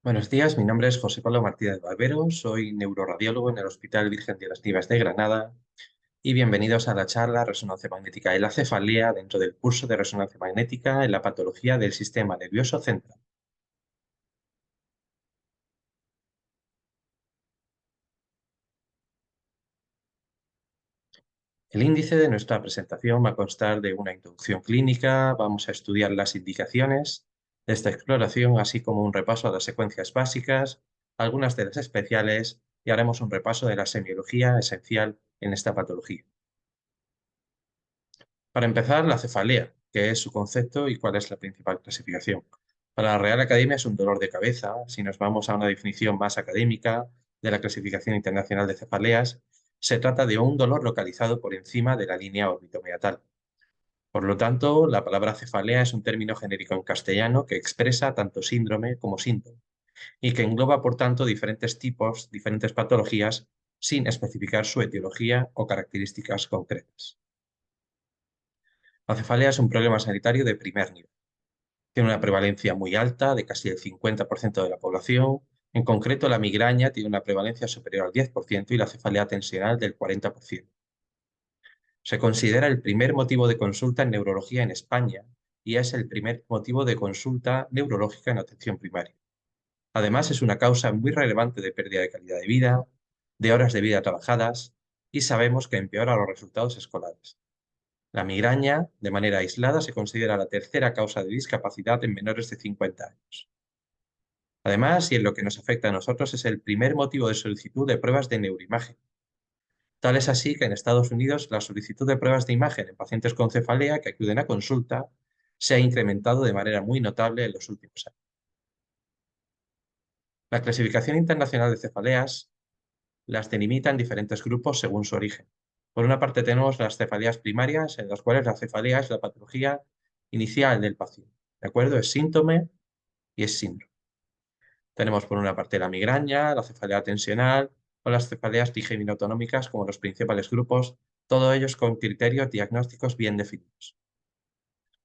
Buenos días, mi nombre es José Pablo Martínez Barbero, soy neuroradiólogo en el Hospital Virgen de las Nieves de Granada y bienvenidos a la charla Resonancia Magnética y la Cefalea dentro del curso de Resonancia Magnética en la patología del sistema nervioso central. El índice de nuestra presentación va a constar de una introducción clínica, vamos a estudiar las indicaciones de esta exploración, así como un repaso a las secuencias básicas, algunas de las especiales y haremos un repaso de la semiología esencial en esta patología. Para empezar, la cefalea, que es su concepto y cuál es la principal clasificación. Para la Real Academia es un dolor de cabeza. Si nos vamos a una definición más académica de la Clasificación Internacional de Cefaleas, se trata de un dolor localizado por encima de la línea órbito-meatal. Por lo tanto, la palabra cefalea es un término genérico en castellano que expresa tanto síndrome como síntoma y que engloba, por tanto, diferentes tipos, diferentes patologías, sin especificar su etiología o características concretas. La cefalea es un problema sanitario de primer nivel. Tiene una prevalencia muy alta, de casi el 50% de la población. En concreto, la migraña tiene una prevalencia superior al 10% y la cefalea tensional del 40%. Se considera el primer motivo de consulta en neurología en España y es el primer motivo de consulta neurológica en atención primaria. Además, es una causa muy relevante de pérdida de calidad de vida, de horas de vida trabajadas y sabemos que empeora los resultados escolares. La migraña, de manera aislada, se considera la tercera causa de discapacidad en menores de 50 años. Además, y en lo que nos afecta a nosotros, es el primer motivo de solicitud de pruebas de neuroimagen. Tal es así que en Estados Unidos la solicitud de pruebas de imagen en pacientes con cefalea que acuden a consulta se ha incrementado de manera muy notable en los últimos años. La clasificación internacional de cefaleas las delimita en diferentes grupos según su origen. Por una parte tenemos las cefaleas primarias, en las cuales la cefalea es la patología inicial del paciente. ¿De acuerdo? Es síntoma y es síndrome. Tenemos por una parte la migraña, la cefalea tensional o las cefaleas trigeminoautonómicas como los principales grupos, todos ellos con criterios diagnósticos bien definidos.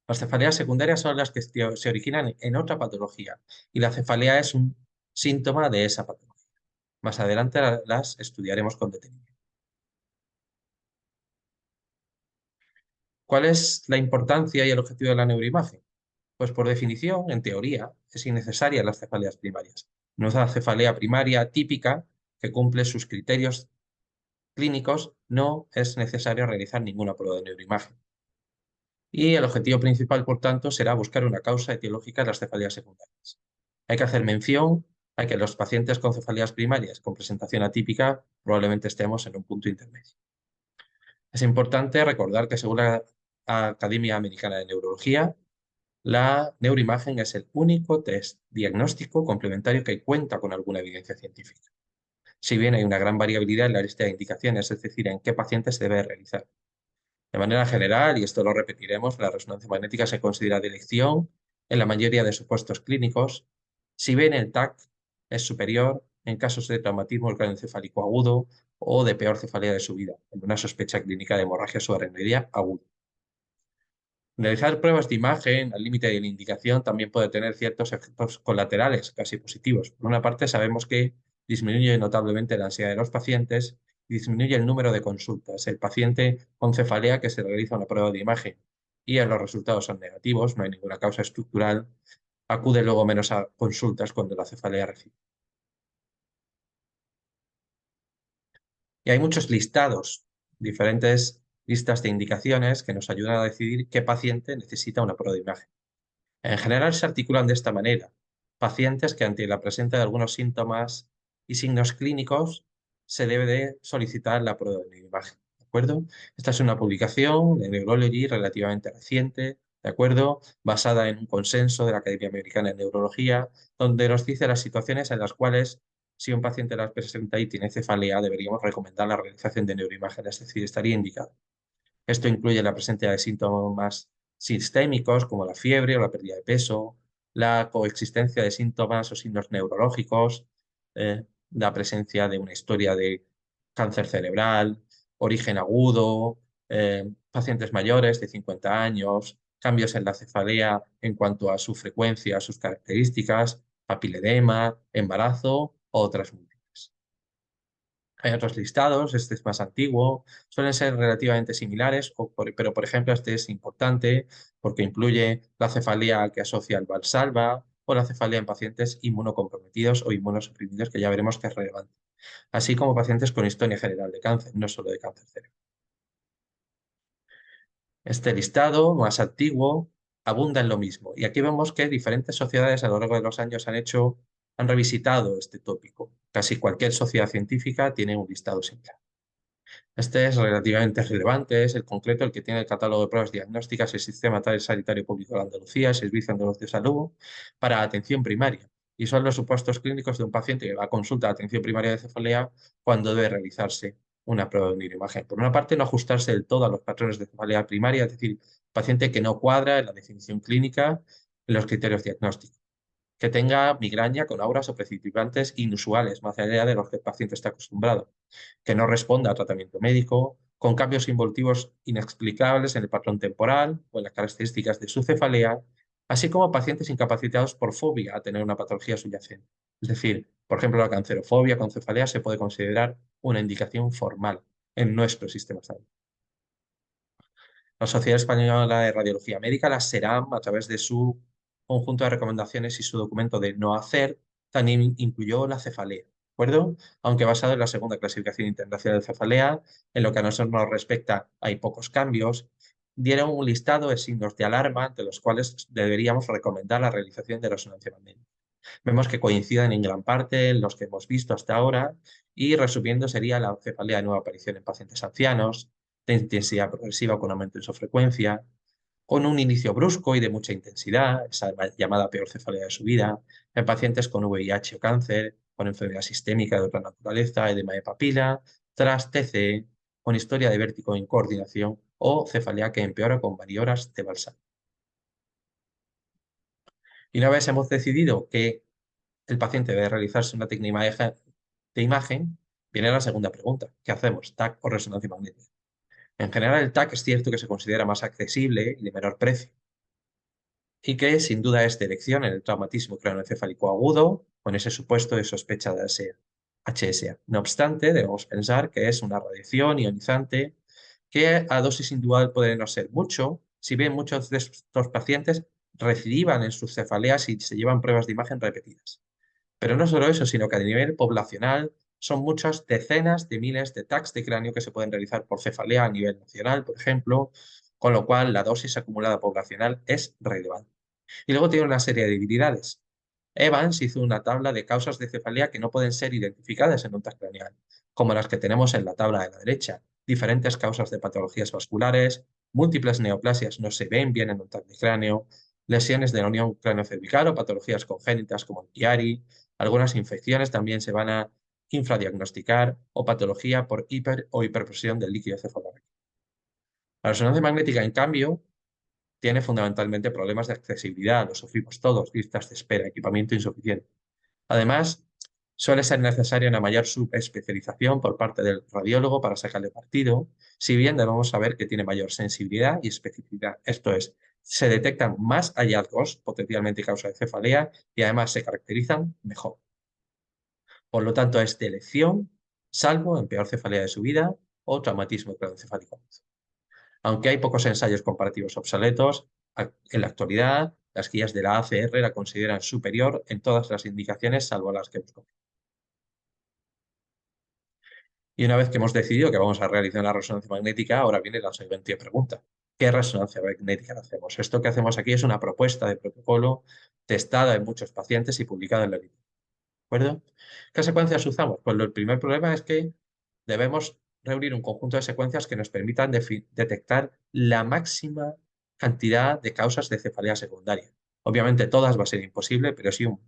Las cefaleas secundarias son las que se originan en otra patología y la cefalea es un síntoma de esa patología. Más adelante las estudiaremos con detenimiento. ¿Cuál es la importancia y el objetivo de la neuroimagen? Pues por definición, en teoría, es innecesaria las cefaleas primarias. No es la cefalea primaria típica que cumple sus criterios clínicos, no es necesario realizar ninguna prueba de neuroimagen. Y el objetivo principal, por tanto, será buscar una causa etiológica de las cefaleas secundarias. Hay que hacer mención a que los pacientes con cefaleas primarias con presentación atípica probablemente estemos en un punto intermedio. Es importante recordar que según la Academia Americana de Neurología, la neuroimagen es el único test diagnóstico complementario que cuenta con alguna evidencia científica. Si bien hay una gran variabilidad en la lista de indicaciones, es decir, en qué pacientes se debe realizar. De manera general, y esto lo repetiremos, la resonancia magnética se considera de elección en la mayoría de supuestos clínicos, si bien el TAC es superior en casos de traumatismo craneoencefálico agudo o de peor cefalea de su vida, en una sospecha clínica de hemorragia subaracnoidea aguda. Realizar pruebas de imagen al límite de la indicación también puede tener ciertos efectos colaterales casi positivos. Por una parte, sabemos que disminuye notablemente la ansiedad de los pacientes y disminuye el número de consultas. El paciente con cefalea que se realiza una prueba de imagen y los resultados son negativos, no hay ninguna causa estructural, acude luego menos a consultas cuando la cefalea recibe. Y hay muchos listados, diferentes listas de indicaciones que nos ayudan a decidir qué paciente necesita una prueba de imagen. En general se articulan de esta manera. Pacientes que ante la presencia de algunos síntomas y signos clínicos se debe de solicitar la prueba de imagen. ¿De acuerdo? Esta es una publicación de Neurology relativamente reciente, ¿de acuerdo? Basada en un consenso de la Academia Americana de Neurología, donde nos dice las situaciones en las cuales si un paciente las presenta y tiene cefalea, deberíamos recomendar la realización de neuroimagen, es decir, estaría indicado. Esto incluye la presencia de síntomas sistémicos como la fiebre o la pérdida de peso, la coexistencia de síntomas o signos neurológicos, la presencia de una historia de cáncer cerebral, origen agudo, pacientes mayores de 50 años, cambios en la cefalea en cuanto a su frecuencia, sus características, papiledema, embarazo o otras múltiples. Hay otros listados, este es más antiguo, suelen ser relativamente similares, pero por ejemplo este es importante porque incluye la cefalea que asocia al Valsalva o la cefalea en pacientes inmunocomprometidos o inmunosuprimidos, que ya veremos que es relevante, así como pacientes con historia general de cáncer, no solo de cáncer cerebral. Este listado más antiguo abunda en lo mismo, y aquí vemos que diferentes sociedades a lo largo de los años han revisitado este tópico. Casi cualquier sociedad científica tiene un listado similar. Este es relativamente relevante, es el concreto el que tiene el catálogo de pruebas diagnósticas y el Sistema Sanitario Público de Andalucía, el Servicio Andaluz de Salud, para atención primaria. Y son los supuestos clínicos de un paciente que va a consulta de atención primaria de cefalea cuando debe realizarse una prueba de neuroimagen. Por una parte, no ajustarse del todo a los patrones de cefalea primaria, es decir, paciente que no cuadra en la definición clínica en los criterios diagnósticos, que tenga migraña con auras o precipitantes inusuales, más allá de los que el paciente está acostumbrado, que no responda a tratamiento médico, con cambios involutivos inexplicables en el patrón temporal o en las características de su cefalea, así como pacientes incapacitados por fobia a tener una patología subyacente. Es decir, por ejemplo, la cancerofobia con cefalea se puede considerar una indicación formal en nuestro sistema de salud. La Sociedad Española de Radiología Médica, la SERAM, a través de su conjunto de recomendaciones y su documento de no hacer, también incluyó la cefalea, ¿de acuerdo? Aunque basado en la segunda clasificación internacional de cefalea, en lo que a nosotros nos respecta hay pocos cambios, dieron un listado de signos de alarma ante los cuales deberíamos recomendar la realización de resonancia magnética. Vemos que coinciden en gran parte en los que hemos visto hasta ahora y resumiendo sería la cefalea de nueva aparición en pacientes ancianos, de intensidad progresiva con aumento en su frecuencia, con un inicio brusco y de mucha intensidad, esa llamada peor cefalea de su vida, en pacientes con VIH o cáncer, con enfermedad sistémica de otra naturaleza, edema de papila, tras TCE, con historia de vértigo en coordinación o cefalea que empeora con varias horas de balsam. Y una vez hemos decidido que el paciente debe realizarse una técnica de imagen, viene la segunda pregunta. ¿Qué hacemos? ¿TAC o resonancia magnética? En general, el TAC es cierto que se considera más accesible y de menor precio, y que sin duda es de elección en el traumatismo craneoencefálico agudo, con ese supuesto de sospecha de HSA. No obstante, debemos pensar que es una radiación ionizante que a dosis individual puede no ser mucho, si bien muchos de estos pacientes recidivan en sus cefaleas y se llevan pruebas de imagen repetidas. Pero no solo eso, sino que a nivel poblacional son muchas decenas de miles de TACs de cráneo que se pueden realizar por cefalea a nivel nacional, por ejemplo, con lo cual la dosis acumulada poblacional es relevante. Y luego tiene una serie de debilidades. Evans hizo una tabla de causas de cefalea que no pueden ser identificadas en un TAC craneal, como las que tenemos en la tabla de la derecha. Diferentes causas de patologías vasculares, múltiples neoplasias no se ven bien en un TAC de cráneo, lesiones de la unión craneocervical o patologías congénitas como el Chiari, algunas infecciones también se van a infradiagnosticar o patología por hiper o hiperpresión del líquido cefalorraquídeo. La resonancia magnética, en cambio, tiene fundamentalmente problemas de accesibilidad, lo sufrimos todos, listas de espera, equipamiento insuficiente. Además, suele ser necesaria una mayor subespecialización por parte del radiólogo para sacarle partido, si bien debemos saber que tiene mayor sensibilidad y especificidad. Esto es, se detectan más hallazgos potencialmente causa de cefalea y además se caracterizan mejor. Por lo tanto, es de elección, salvo en peor cefalea de su vida o traumatismo craneoencefálico. Aunque hay pocos ensayos comparativos obsoletos, en la actualidad las guías de la ACR la consideran superior en todas las indicaciones salvo las que hemos comentado. Y una vez que hemos decidido que vamos a realizar una resonancia magnética, ahora viene la siguiente pregunta. ¿Qué resonancia magnética hacemos? Esto que hacemos aquí es una propuesta de protocolo testada en muchos pacientes y publicada en la literatura. ¿De acuerdo? ¿Qué secuencias usamos? Pues el primer problema es que debemos reunir un conjunto de secuencias que nos permitan detectar la máxima cantidad de causas de cefalea secundaria. Obviamente todas va a ser imposible, pero sí un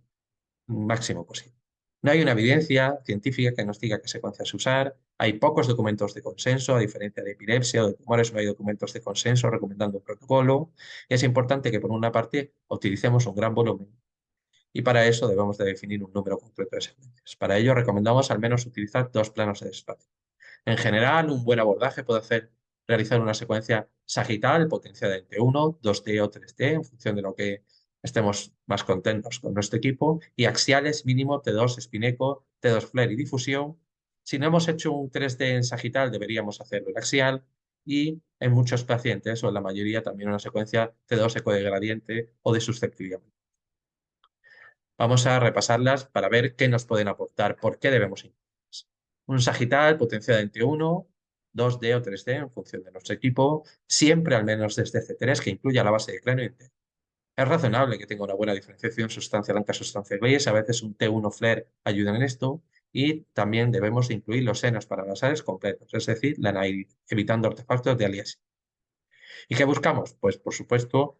máximo posible. No hay una evidencia científica que nos diga qué secuencias usar, hay pocos documentos de consenso, a diferencia de epilepsia o de tumores, no hay documentos de consenso recomendando un protocolo. Es importante que por una parte utilicemos un gran volumen y para eso debemos de definir un número concreto de secuencias. Para ello recomendamos al menos utilizar dos planos de espacio. En general, un buen abordaje puede realizar una secuencia sagital potenciada en T1, 2D o 3D, en función de lo que estemos más contentos con nuestro equipo, y axiales mínimo T2 espineco, T2 flare y difusión. Si no hemos hecho un 3D en sagital, deberíamos hacerlo en axial, y en muchos pacientes, o en la mayoría, también una secuencia T2 eco de gradiente o de susceptibilidad. Vamos a repasarlas para ver qué nos pueden aportar, por qué debemos incluirlas. Un sagital potenciado en T1, 2D o 3D en función de nuestro equipo, siempre al menos desde C3, que incluya la base de cráneo entero. Es razonable que tenga una buena diferenciación sustancia blanca, sustancia gris. A veces un T1 flare ayuda en esto. Y también debemos incluir los senos paranasales completos, es decir, la NAID, evitando artefactos de aliasing. ¿Y qué buscamos? Pues, por supuesto,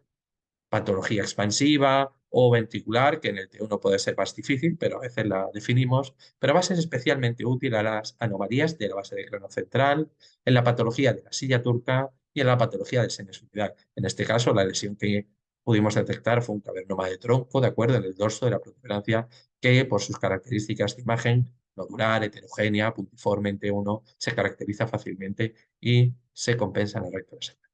patología expansiva o ventricular, que en el T1 puede ser más difícil, pero a veces la definimos, pero va a ser especialmente útil a las anomalías de la base de cráneo central, en la patología de la silla turca y en la patología del seno esfenoidal. En este caso, la lesión que pudimos detectar fue un cavernoma de tronco, de acuerdo, en el dorso de la protuberancia, que por sus características de imagen nodular, heterogénea, puntiforme en T1, se caracteriza fácilmente y se compensa en el recto de segmento.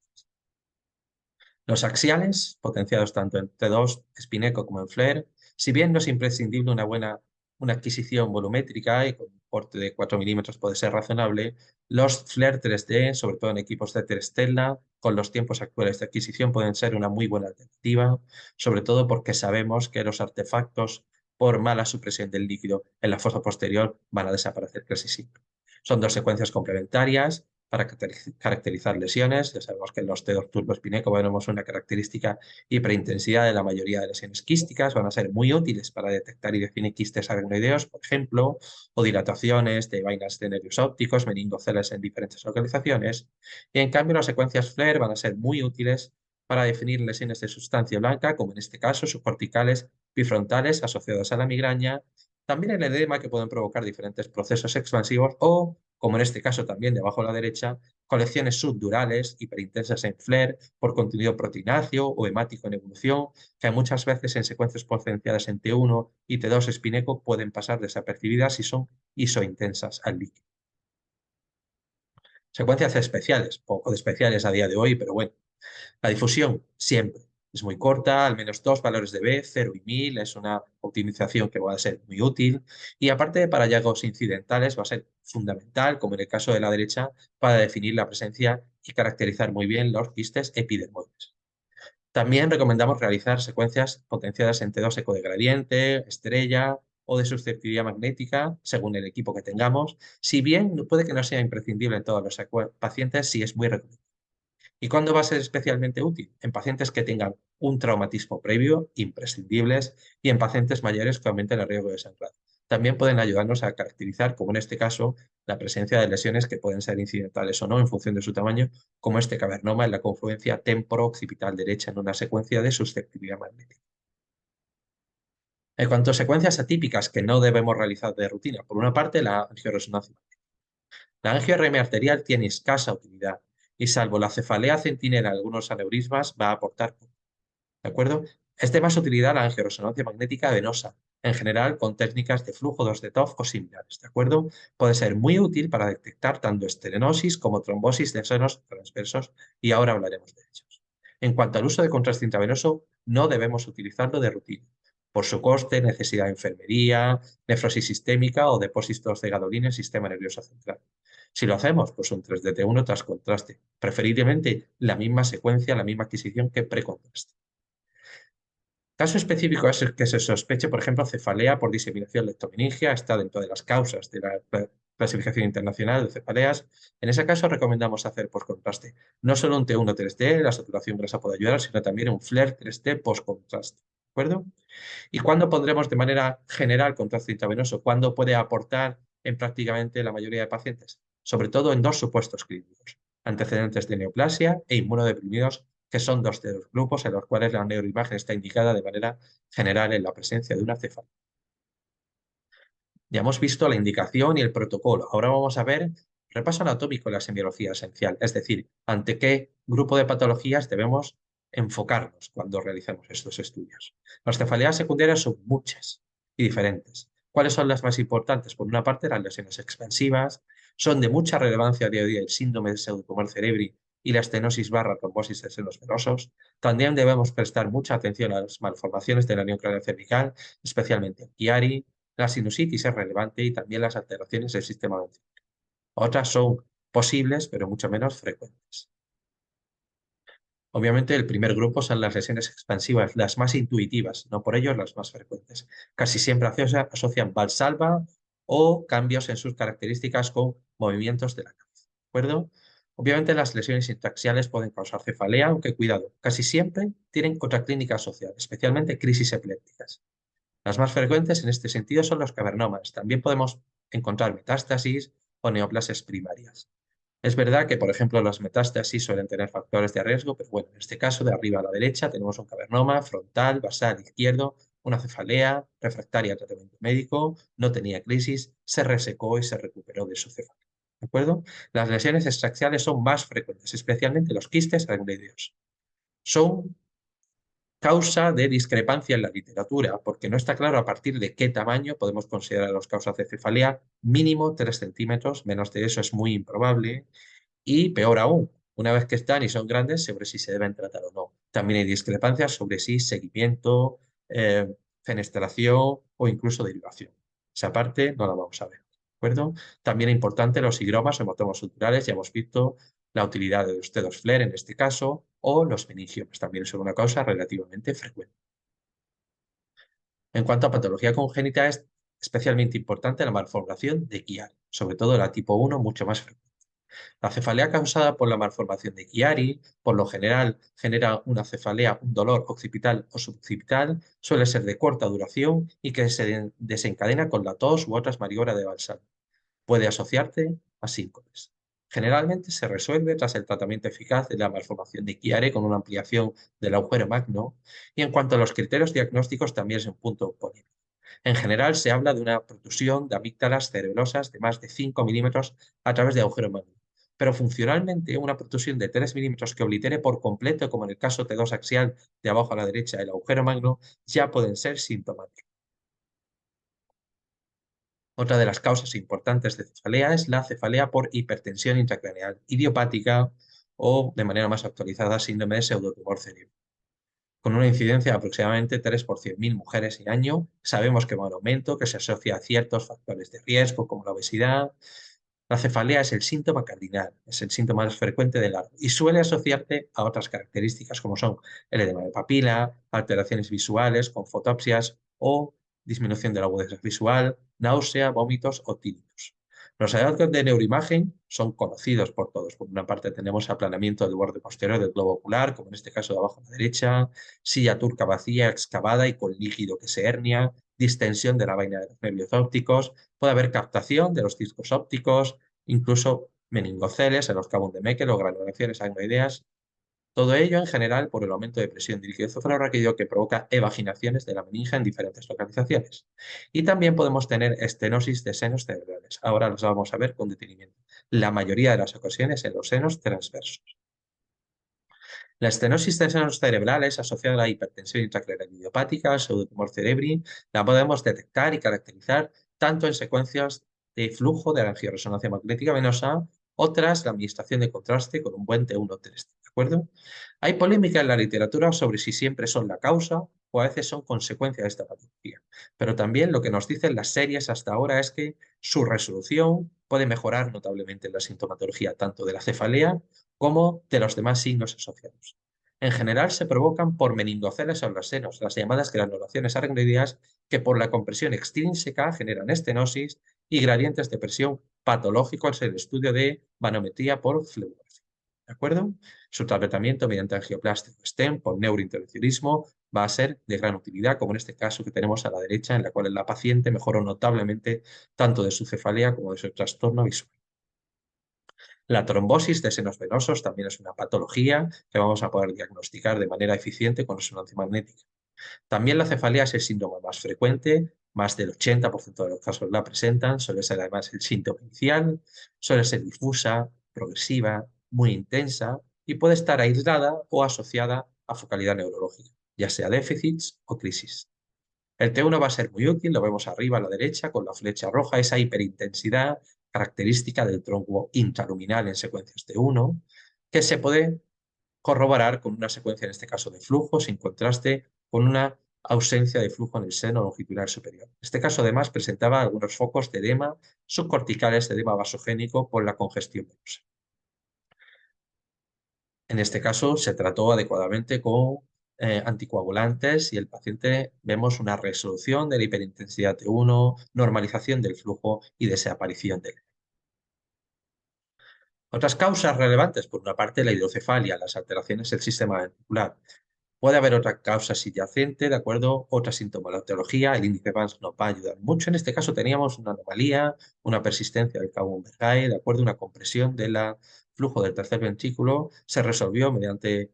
Los axiales, potenciados tanto en T2, Spineco como en FLAIR, si bien no es imprescindible una adquisición volumétrica y con un porte de 4 milímetros puede ser razonable, los FLAIR 3D, sobre todo en equipos de Terstella, con los tiempos actuales de adquisición pueden ser una muy buena alternativa, sobre todo porque sabemos que los artefactos por mala supresión del líquido en la fosa posterior van a desaparecer casi siempre. Son dos secuencias complementarias para caracterizar lesiones. Ya sabemos que en los T2 turboespineco veremos una característica hiperintensidad de la mayoría de lesiones quísticas. Van a ser muy útiles para detectar y definir quistes aracnoideos, por ejemplo, o dilataciones de vainas de nervios ópticos, meningoceles en diferentes localizaciones. Y en cambio, las secuencias FLAIR van a ser muy útiles para definir lesiones de sustancia blanca, como en este caso subcorticales bifrontales asociadas a la migraña, también el edema que pueden provocar diferentes procesos expansivos o, como en este caso también debajo a la derecha, colecciones subdurales hiperintensas en FLAIR por contenido proteináceo o hemático en evolución, que muchas veces en secuencias potenciadas en T1 y T2 espineco pueden pasar desapercibidas si son isointensas al líquido. Secuencias especiales, poco de especiales a día de hoy, pero bueno. La difusión siempre es muy corta, al menos dos valores de B, 0 y 1000, es una optimización que va a ser muy útil. Y aparte para hallazgos incidentales va a ser fundamental, como en el caso de la derecha, para definir la presencia y caracterizar muy bien los quistes epidermoides. También recomendamos realizar secuencias potenciadas en T2 eco de gradiente, estrella o de susceptibilidad magnética, según el equipo que tengamos, si bien puede que no sea imprescindible en todos los pacientes, sí es muy recomendable. ¿Y cuándo va a ser especialmente útil? En pacientes que tengan un traumatismo previo, imprescindibles, y en pacientes mayores que aumenten el riesgo de sangrado. También pueden ayudarnos a caracterizar, como en este caso, la presencia de lesiones que pueden ser incidentales o no en función de su tamaño, como este cavernoma en la confluencia temporo-occipital derecha en una secuencia de susceptibilidad magnética. En cuanto a secuencias atípicas que no debemos realizar de rutina, por una parte, la angioresonancia. La angio-RM arterial tiene escasa utilidad y salvo la cefalea centinela en algunos aneurismas va a aportar poco, ¿de acuerdo? Es de más utilidad la angioresonancia magnética venosa, en general con técnicas de flujo 2 de TOF o similares, ¿de acuerdo? Puede ser muy útil para detectar tanto estenosis como trombosis de senos transversos y ahora hablaremos de ellos. En cuanto al uso de contraste intravenoso, no debemos utilizarlo de rutina por su coste, necesidad de enfermería, nefrosis sistémica o depósitos de gadolina en el sistema nervioso central. Si lo hacemos, pues un 3DT1 tras contraste, preferiblemente la misma secuencia, la misma adquisición que precontraste. Caso específico es el que se sospeche, por ejemplo, cefalea por diseminación leptomeningia, está dentro de las causas de la clasificación internacional de cefaleas. En ese caso recomendamos hacer postcontraste. No solo un T1 3D, la saturación grasa puede ayudar, sino también un FLAIR 3D postcontraste. ¿De acuerdo? ¿Y cuándo pondremos de manera general contraste intravenoso? ¿Cuándo puede aportar en prácticamente la mayoría de pacientes? Sobre todo en dos supuestos clínicos, antecedentes de neoplasia e inmunodeprimidos, que son dos de los grupos en los cuales la neuroimagen está indicada de manera general en la presencia de una cefalea. Ya hemos visto la indicación y el protocolo. Ahora vamos a ver repaso anatómico en la semiología esencial, es decir, ante qué grupo de patologías debemos enfocarnos cuando realicemos estos estudios. Las cefaleas secundarias son muchas y diferentes. ¿Cuáles son las más importantes? Por una parte, las lesiones expansivas son de mucha relevancia a día de hoy el síndrome de pseudotumor cerebri y la estenosis barra trombosis de senos venosos, también debemos prestar mucha atención a las malformaciones de la unión craneocervical, especialmente el Chiari, la sinusitis es relevante y también las alteraciones del sistema ventricular. Otras son posibles, pero mucho menos frecuentes. Obviamente, el primer grupo son las lesiones expansivas, las más intuitivas, no por ello las más frecuentes. Casi siempre asocian valsalva o cambios en sus características con movimientos de la cabeza. ¿De acuerdo? Obviamente, las lesiones intraxiales pueden causar cefalea, aunque cuidado, casi siempre tienen otra clínica asociada, especialmente crisis epilépticas. Las más frecuentes en este sentido son los cavernomas. También podemos encontrar metástasis o neoplasias primarias. Es verdad que, por ejemplo, las metástasis suelen tener factores de riesgo, pero bueno, en este caso, de arriba a la derecha, tenemos un cavernoma frontal, basal izquierdo, una cefalea, refractaria a tratamiento médico, no tenía crisis, se resecó y se recuperó de su cefalea. ¿De acuerdo? Las lesiones extraxiales son más frecuentes, especialmente los quistes ganglioideos. Son causa de discrepancia en la literatura, porque no está claro a partir de qué tamaño podemos considerar las causas de cefalea, mínimo 3 centímetros, menos de eso es muy improbable. Y peor aún, una vez que están y son grandes, sobre si se deben tratar o no. También hay discrepancias sobre si seguimiento, fenestración o incluso derivación. Esa parte no la vamos a ver. ¿De acuerdo? También es importante los higromas o hematomas suturales. Ya hemos visto la utilidad de los dedos Flair en este caso, o los meningiomas. También son una causa relativamente frecuente. En cuanto a patología congénita, es especialmente importante la malformación de Chiari, sobre todo la tipo 1, mucho más frecuente. La cefalea causada por la malformación de Chiari, por lo general, genera una cefalea, un dolor occipital o suboccipital, suele ser de corta duración y que se desencadena con la tos u otras maniobras de Valsalva. Puede asociarse a síncopes. Generalmente se resuelve tras el tratamiento eficaz de la malformación de Chiari con una ampliación del agujero magno, y en cuanto a los criterios diagnósticos también es un punto polémico. En general se habla de una protrusión de amígdalas cerebelosas de más de 5 milímetros a través de agujero magno, pero funcionalmente una protrusión de 3 milímetros que oblitere por completo, como en el caso T2 axial de abajo a la derecha el agujero magno, ya pueden ser sintomáticos. Otra de las causas importantes de cefalea es la cefalea por hipertensión intracraneal idiopática o, de manera más actualizada, síndrome de pseudotumor cerebral. Con una incidencia de aproximadamente 3 por 100.000 mujeres en año, sabemos que va en aumento, que se asocia a ciertos factores de riesgo como la obesidad. La cefalea es el síntoma cardinal, es el síntoma más frecuente del largo y suele asociarse a otras características como son el edema de papila, alteraciones visuales con fotopsias o disminución de la agudeza visual, náusea, vómitos o tinnitus. Los hallazgos de neuroimagen son conocidos por todos. Por una parte tenemos aplanamiento del borde posterior del globo ocular, como en este caso de abajo a la derecha, silla turca vacía, excavada y con líquido que se hernia, distensión de la vaina de los nervios ópticos, puede haber captación de los discos ópticos, incluso meningoceles en los cabos de Meckel o granulaciones agnoideas. Todo ello en general por el aumento de presión de líquido cefalorraquídeo que provoca evaginaciones de la meninge en diferentes localizaciones. Y también podemos tener estenosis de senos cerebrales. Ahora los vamos a ver con detenimiento. La mayoría de las ocasiones en los senos transversos. La estenosis de senos cerebrales asociada a la hipertensión intracraneal idiopática, pseudotumor cerebri, la podemos detectar y caracterizar tanto en secuencias de flujo de la angioresonancia magnética venosa o tras la administración de contraste con un buen T1 T3, ¿de acuerdo? Hay polémica en la literatura sobre si siempre son la causa o a veces son consecuencia de esta patología, pero también lo que nos dicen las series hasta ahora es que su resolución puede mejorar notablemente la sintomatología tanto de la cefalea como de los demás signos asociados. En general se provocan por meningoceles en los senos, las llamadas granulaciones aracnoideas, que por la compresión extrínseca generan estenosis y gradientes de presión patológicos en el estudio de manometría por fluorografía. ¿De acuerdo? Su tratamiento mediante angioplastia o stent por neurointervencionismo va a ser de gran utilidad, como en este caso que tenemos a la derecha, en la cual la paciente mejoró notablemente tanto de su cefalea como de su trastorno visual. La trombosis de senos venosos también es una patología que vamos a poder diagnosticar de manera eficiente con resonancia magnética. También la cefalea es el síntoma más frecuente, más del 80% de los casos la presentan, suele ser además el síntoma inicial, suele ser difusa, progresiva, muy intensa y puede estar aislada o asociada a focalidad neurológica, ya sea déficits o crisis. El T1 va a ser muy útil, lo vemos arriba a la derecha con la flecha roja, esa hiperintensidad característica del tronco intraluminal en secuencias T1, que se puede corroborar con una secuencia, en este caso, de flujo, sin contraste con una ausencia de flujo en el seno longitudinal superior. En este caso, además, presentaba algunos focos de edema subcorticales, de edema vasogénico por la congestión venosa. En este caso, se trató adecuadamente con anticoagulantes y el paciente vemos una resolución de la hiperintensidad T1, normalización del flujo y desaparición del. Otras causas relevantes, por una parte, la hidrocefalia, las alteraciones del sistema ventricular. Puede haber otra causa subyacente, ¿de acuerdo? Otra sintomatología, el índice Vance nos va a ayudar mucho. En este caso teníamos una anomalía, una persistencia del Kabum-Bergay, ¿de acuerdo? Una compresión del flujo del tercer ventrículo, se resolvió mediante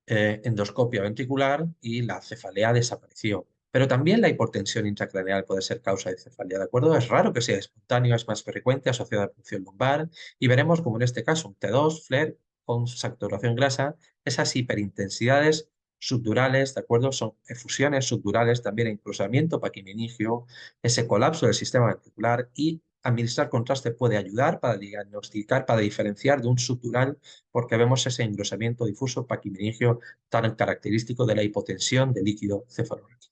endoscopia ventricular y la cefalea desapareció. Pero también la hipotensión intracraneal puede ser causa de cefalea, ¿de acuerdo? Es raro que sea espontáneo, es más frecuente asociada a punción lumbar y veremos como en este caso un T2, FLAIR con saturación grasa, esas hiperintensidades subdurales, ¿de acuerdo? Son efusiones subdurales, también encruzamiento paquimeningio, ese colapso del sistema ventricular y administrar contraste puede ayudar para diagnosticar, para diferenciar de un subdural porque vemos ese engrosamiento difuso paquimeningio tan característico de la hipotensión de líquido cefalorraquídeo.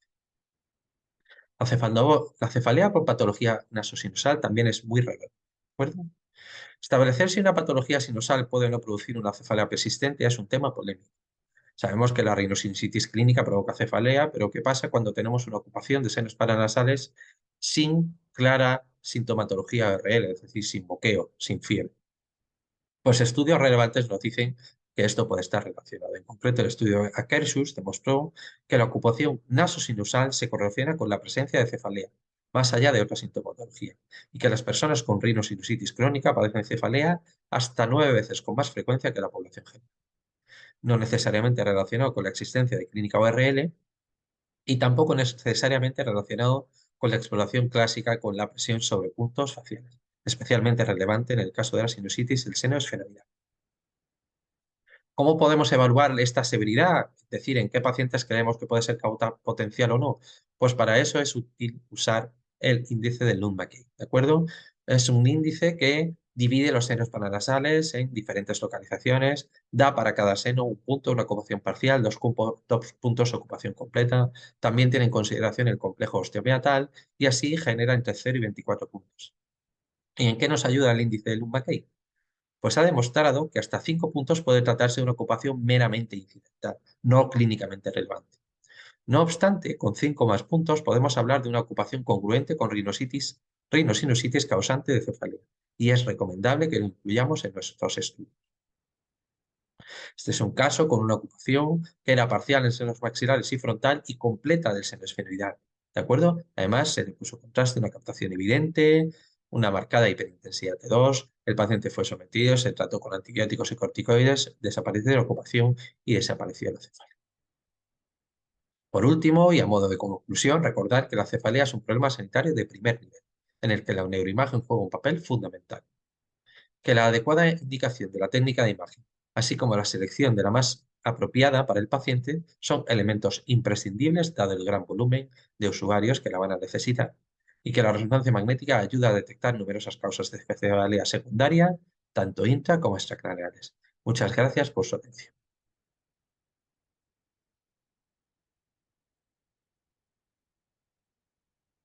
La cefalea por patología nasosinusal también es muy rara, ¿de acuerdo? Establecer si una patología sinusal puede o no producir una cefalea persistente es un tema polémico. Sabemos que la rhinosinusitis clínica provoca cefalea, pero ¿qué pasa cuando tenemos una ocupación de senos paranasales sin clara sintomatología RL, es decir, sin moqueo, sin fiebre? Pues estudios relevantes nos dicen que esto puede estar relacionado. En concreto, el estudio Akershus demostró que la ocupación nasosinusal se correlaciona con la presencia de cefalea, más allá de otra sintomatología, y que las personas con rhinosinusitis crónica padecen cefalea hasta 9 veces con más frecuencia que la población general. No necesariamente relacionado con la existencia de clínica ORL y tampoco necesariamente relacionado con la exploración clásica con la presión sobre puntos faciales, especialmente relevante en el caso de la sinusitis del seno esfenoidal. ¿Cómo podemos evaluar esta severidad? Es decir, ¿en qué pacientes creemos que puede ser causa potencial o no? Pues para eso es útil usar el índice del Lund-Mackey, ¿de acuerdo? Es un índice que divide los senos paranasales en diferentes localizaciones, da para cada seno un punto, una ocupación parcial, dos puntos ocupación completa, también tiene en consideración el complejo osteomiatal y así genera entre 0 y 24 puntos. ¿Y en qué nos ayuda el índice del Lund-Mackey? Pues ha demostrado que hasta 5 puntos puede tratarse de una ocupación meramente incidental, no clínicamente relevante. No obstante, con 5 más puntos podemos hablar de una ocupación congruente con rinosinusitis causante de cefalea, y es recomendable que lo incluyamos en nuestros estudios. Este es un caso con una ocupación que era parcial en senos maxilares y frontal y completa del seno esfenoidal. ¿De acuerdo? Además, se le puso contraste, una captación evidente, una marcada hiperintensidad T2, el paciente fue sometido, se trató con antibióticos y corticoides, desapareció la ocupación y desapareció la cefalea. Por último, y a modo de conclusión, recordar que la cefalea es un problema sanitario de primer nivel, en el que la neuroimagen juega un papel fundamental. Que la adecuada indicación de la técnica de imagen, así como la selección de la más apropiada para el paciente, son elementos imprescindibles dado el gran volumen de usuarios que la van a necesitar, y que la resonancia magnética ayuda a detectar numerosas causas de cefalea secundaria, tanto intra como extracraneales. Muchas gracias por su atención.